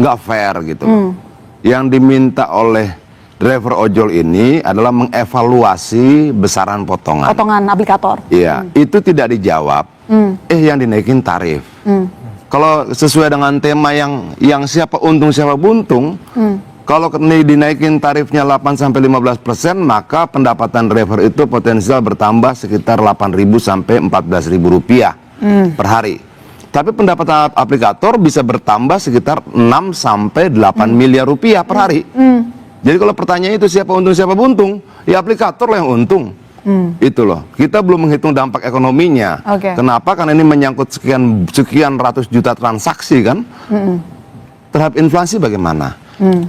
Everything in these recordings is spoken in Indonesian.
nggak fair gitu. Yang diminta oleh driver ojol ini adalah mengevaluasi besaran potongan. Potongan aplikator. Iya, itu tidak dijawab. Yang dinaikin tarif. Kalau sesuai dengan tema yang siapa untung siapa buntung, kalau dinaikin tarifnya 8-15%, maka pendapatan driver itu potensial bertambah sekitar 8.000 sampai 14.000 rupiah per hari. Tapi pendapatan aplikator bisa bertambah sekitar 6 sampai 8 miliar rupiah per hari. Jadi kalau pertanyaan itu siapa untung siapa buntung, ya aplikator lah yang untung. Itu loh. Kita belum menghitung dampak ekonominya. Kenapa? Karena ini menyangkut sekian ratus juta transaksi kan. Terhadap inflasi bagaimana?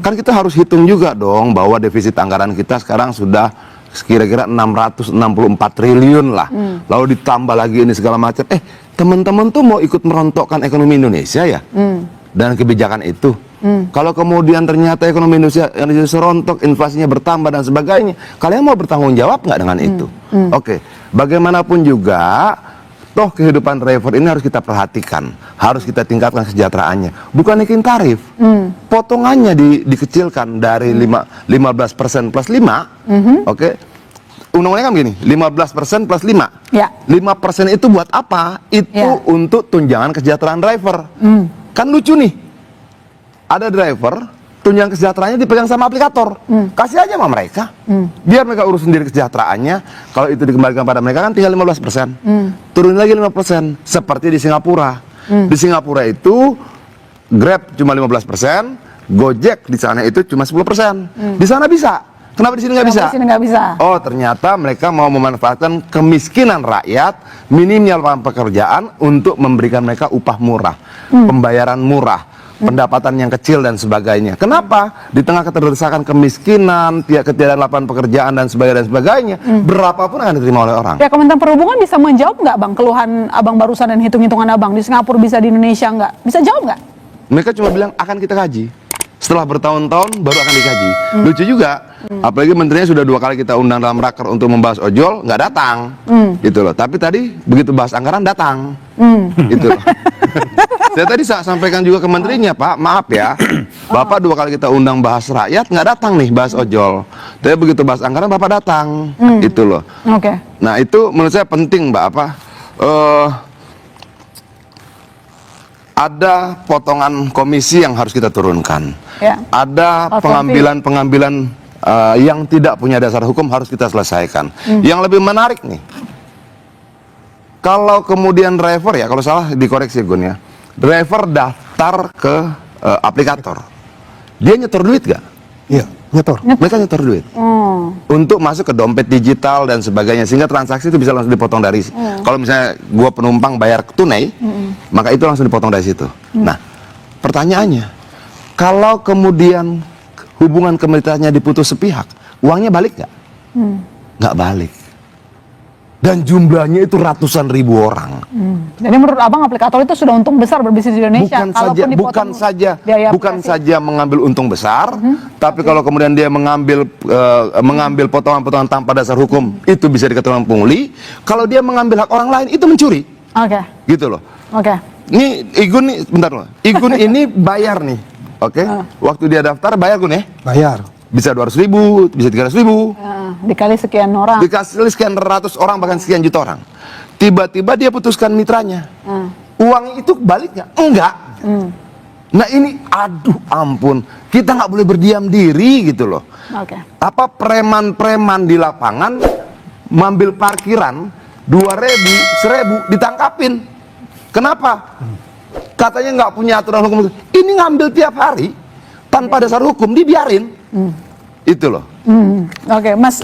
Kan kita harus hitung juga dong bahwa defisit anggaran kita sekarang sudah kira-kira 664 triliun lah. Lalu ditambah lagi ini segala macam. Teman-teman tuh mau ikut merontokkan ekonomi Indonesia ya? Dan kebijakan itu. Kalau kemudian ternyata ekonomi Indonesia serontok, inflasinya bertambah dan sebagainya, kalian mau bertanggung jawab nggak dengan itu? Oke, bagaimanapun juga, toh kehidupan driver ini harus kita perhatikan, harus kita tingkatkan kesejahteraannya. Bukan naikin tarif, potongannya dikecilkan dari 15% plus 5, oke? Undang-undangnya kan begini, 15% plus 5. 5% itu buat apa? Itu untuk tunjangan kesejahteraan driver. Kan lucu nih. Ada driver, tunjangan kesejahteraannya dipegang sama aplikator. Kasih aja sama mereka. Biar mereka urus sendiri kesejahteraannya. Kalau itu dikembalikan pada mereka kan tinggal 15%. Turun lagi 5%. Seperti di Singapura. Di Singapura itu Grab cuma 15%, Gojek di sana itu cuma 10%. Di sana bisa. Kenapa di sini nggak bisa? Di sini nggak bisa? Oh, ternyata mereka mau memanfaatkan kemiskinan rakyat, minimnya lapangan pekerjaan untuk memberikan mereka upah murah, pembayaran murah, pendapatan yang kecil dan sebagainya. Kenapa? Di tengah keterdesakan kemiskinan, ketiadaan lapangan pekerjaan dan sebagainya, berapapun akan diterima oleh orang. Ya, Kementerian Perhubungan bisa menjawab nggak, Bang, keluhan Abang barusan dan hitung-hitungan Abang? Di Singapura bisa, di Indonesia nggak? Bisa jawab nggak? Mereka cuma bilang akan kita kaji. Setelah bertahun-tahun baru akan dikaji. Lucu juga, apalagi menterinya sudah 2 kali kita undang dalam raker untuk membahas ojol, nggak datang. Gitu loh. Tapi tadi begitu bahas anggaran datang. Gitu loh. Saya tadi sampaikan juga ke menterinya, Pak, maaf ya, Bapak 2 kali kita undang bahas rakyat, nggak datang nih bahas ojol. Tapi begitu bahas anggaran Bapak datang. Itu loh. Nah itu menurut saya penting, Mbak, ada potongan komisi yang harus kita turunkan. Ada pengambilan yang tidak punya dasar hukum harus kita selesaikan. Yang lebih menarik nih, kalau kemudian driver, ya kalau salah dikoreksi Gun ya, driver daftar ke aplikator, dia nyetor duit gak? Iya, nyetor. Mereka nyetor duit untuk masuk ke dompet digital dan sebagainya, sehingga transaksi itu bisa langsung dipotong dari. Kalau misalnya gua penumpang bayar tunai, maka itu langsung dipotong dari situ. Nah, pertanyaannya, kalau kemudian hubungan kemitranya diputus sepihak, uangnya balik nggak? Nggak balik. Dan jumlahnya itu ratusan ribu orang. Jadi menurut Abang aplikator itu sudah untung besar berbisnis di Indonesia. Bukan saja mengambil untung besar, tapi kalau kemudian dia mengambil potongan-potongan tanpa dasar hukum, itu bisa dikatakan pungli. Kalau dia mengambil hak orang lain, itu mencuri. Gitu loh. Ini Igun nih, bentar loh. Igun ini bayar nih. Waktu dia daftar bayar Gun ya? Bayar. Bisa 200.000, bisa 300.000. Dikali sekian orang. Dikasih sekian ratus orang, bahkan sekian juta orang. Tiba-tiba dia putuskan mitranya. Uang itu balik nggak? Enggak. Nah ini, aduh ampun. Kita nggak boleh berdiam diri gitu loh. Apa preman-preman di lapangan ngambil parkiran 2.000, 1.000 ditangkapin. Kenapa? Katanya nggak punya aturan hukum. Ini ngambil tiap hari tanpa dasar hukum, dibiarin. Itu loh. Mas